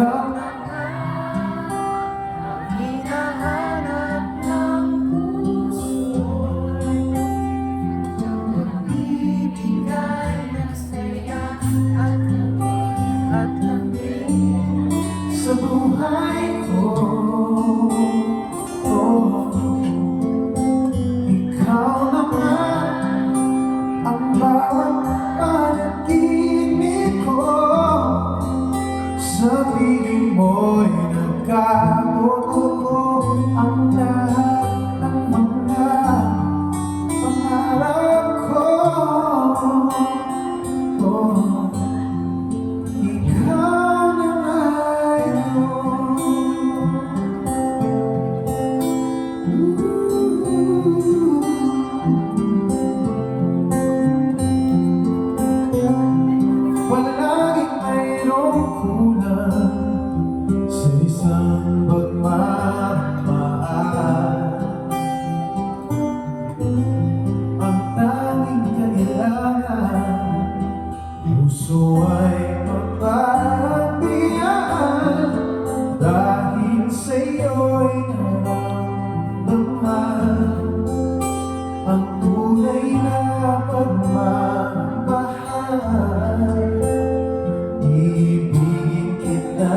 ikaw na nga ang hinahanap ng puso, ang magbibigay ng saya at lambing sa buhay ko. Ikaw naman ang bawat panaginip ko. Sa piling mo'y nagkatotoo ang lahat ng mga pangarap ko. Ikaw na ngayon. Palaging mayroong kulang sa isang pagmamahal. Ang tanging kailangan, puso ay magbabiyaan, dahil sa'yo'y nararamdaman ang tunay na pagmamahal. Ibigin kita